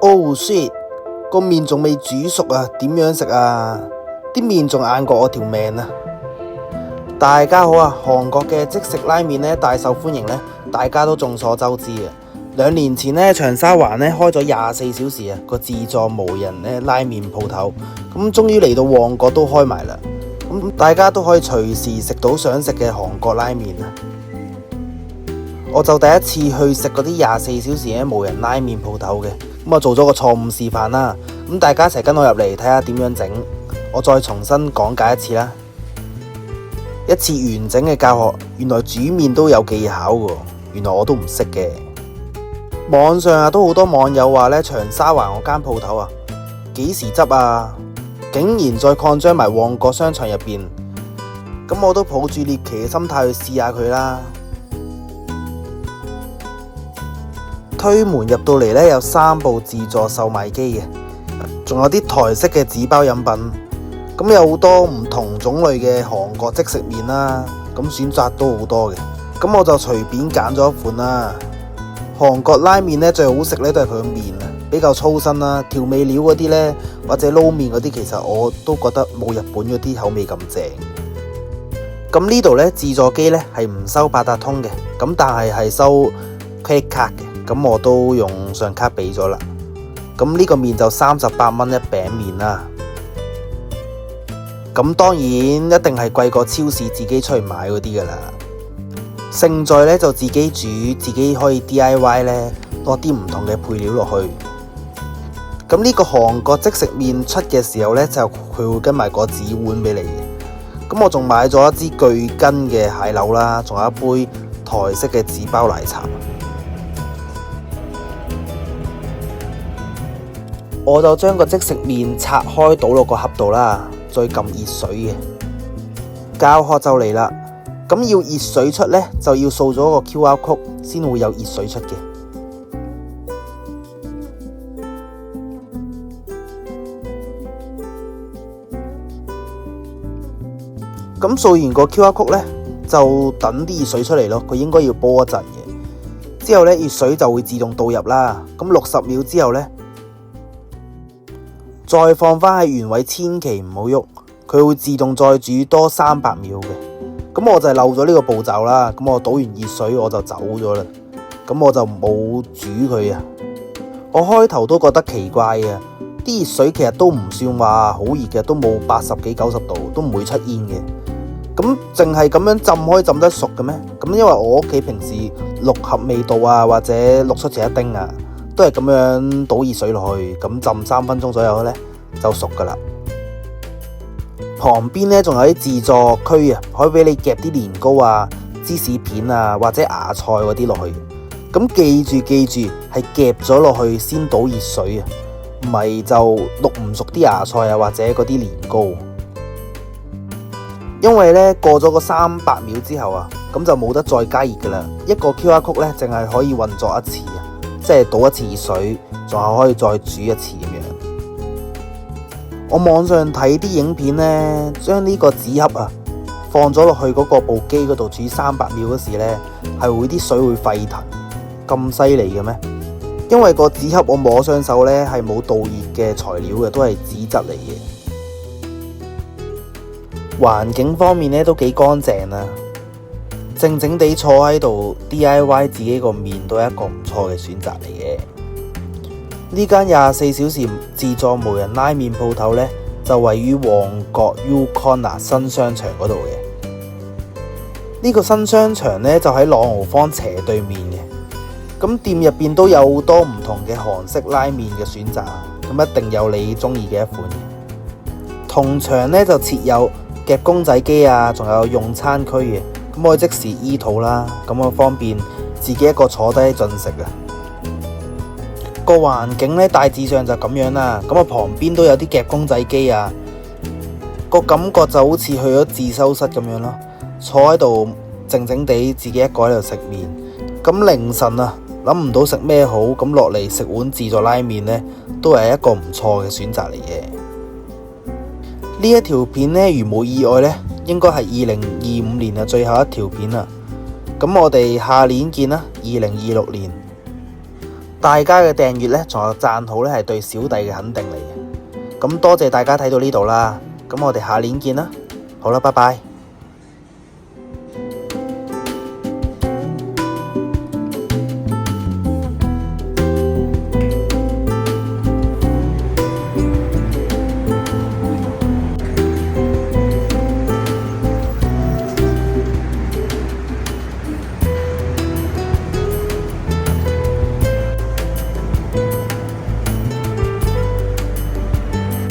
Oh shit！ 個麵仲未煮熟啊，點樣食啊？啲麵仲硬過我條命啊！大家好啊，韓國嘅即食拉麵呢，大受歡迎呢，大家都眾所周知啊。2年前呢，長沙灣呢開咗24小時啊個自助無人呢拉麵鋪頭，咁終於嚟到旺角都開埋啦。咁大家都可以隨時食到想食嘅韓國拉麵啊！我就第一次去食嗰啲24小時嘅無人拉麵鋪頭嘅，咁我做咗個錯誤示範啦。咁大家一齊跟我入嚟睇下點樣整，我再重新講解一次啦。一次完整嘅教學，原來煮麵都有技巧嘅，原來我都唔識嘅。網上都好多網友話呢，長沙灣嗰間鋪頭啊，幾時執啊？竟然再擴張埋旺角商場入邊，咁我都抱住獵奇嘅心態去試下佢啦。推門入到嚟呢，有3部自助售賣機嘅，仲有啲台式嘅紙包飲品，咁有好多唔同種類嘅韓國即食麵啦，咁選擇都好多嘅，咁我就隨便揀咗一款啦。韓國拉麵呢，最好食呢都係佢嘅麵啊，比較粗身啦，調味料嗰啲呢，或者撈麵嗰啲，其實我都覺得冇日本嗰啲口味咁正。咁呢度呢，自助機呢係唔收八達通嘅，咁但係收 credit card 嘅。咁我都用上卡俾咗啦。咁呢個麵就38蚊一餅麵啦。咁當然一定係貴過超市自己出去買嗰啲噶啦。勝在呢就自己煮，自己可以 DIY 呢，落啲唔同嘅配料落去。咁呢個韓國即食麵出嘅時候呢，就佢會跟埋個紙碗俾你嘅。咁我仲買咗一支巨根嘅蟹柳啦，仲有一杯台式嘅紙包奶茶。我就將個即食麵拆開倒落個盒度啦，再撳熱水嘅。教學就嚟啦，咁要熱水出呢，就要掃咗個 QR code 先會有熱水出嘅。咁掃完個 QR code 呢，就等啲熱水出嚟咯，佢應該要煲一陣嘅。之後呢，熱水就會自動導入啦，咁60秒之後呢，再放返喺原位，千祈唔好喐，佢會自動再煮多300秒嘅。咁我就漏咗呢個步驟啦，咁我倒完熱水我就走咗啦，咁我就冇煮佢啊。我開頭都覺得奇怪嘅，啲熱水其實都唔算話好熱嘅，都冇80幾90度，都唔會出煙嘅。咁淨係咁樣浸可以浸得熟嘅咩？咁因為我屋企平時6合味道啊，或者6出前一丁啊，都係咁樣倒熱水落去，咁浸3分鐘左右呢，就熟噶啦。旁邊呢仲有啲自助區啊，可以俾你夾啲年糕啊、芝士片啊或者芽菜嗰啲落去。咁記住係夾咗落去先倒熱水啊，唔係就淥唔熟啲芽菜啊或者嗰啲年糕。因為呢過咗個300秒之後啊，咁就冇得再加熱噶啦。一個 QR code 呢淨係可以運作一次啊，即係倒一次熱水，仲係可以再煮一次咁樣。我網上睇啲影片呢，將呢個紙盒啊放咗落去嗰個部機嗰度煮300秒嗰時呢，係會啲水會沸騰，咁犀利嘅咩？因為個紙盒我摸上手呢係冇導熱嘅材料嘅，都係紙質嚟嘅。環境方面呢都幾乾淨啊，靜靜地坐喺度 DIY 自己個麵都係一個唔錯嘅選擇嚟嘅。呢間24小時自助無人拉麵鋪頭呢，就位於旺角 U Corner 新商場嗰度嘅。呢個新商場呢，就喺朗豪坊斜對面嘅。咁店入邊都有好多唔同嘅韓式拉麵嘅選擇，咁一定有你中意嘅一款嘅。同場呢，就設有夾公仔機啊，仲有用餐區嘅，咁可以即時醫肚啦，咁我方便自己一個坐低進食啊。個環境呢，大致上就咁樣啦，咁啊旁邊都有啲夾公仔機啊，個感覺就好似去咗自修室咁樣咯，坐喺度靜靜地自己一個喺度食麵。咁凌晨啊諗唔到食咩好，咁落嚟食碗自助拉麵呢，都係一個唔錯嘅選擇嚟嘅。呢一條片呢，如冇意外呢，應該係2025年嘅最後一條片啦。咁我哋下年見啦，2026年。大家嘅訂閱呢，仲有讚好呢，係對小弟嘅肯定嚟嘅。咁多謝大家睇到呢度啦，咁我哋下年見啦，好啦，拜拜。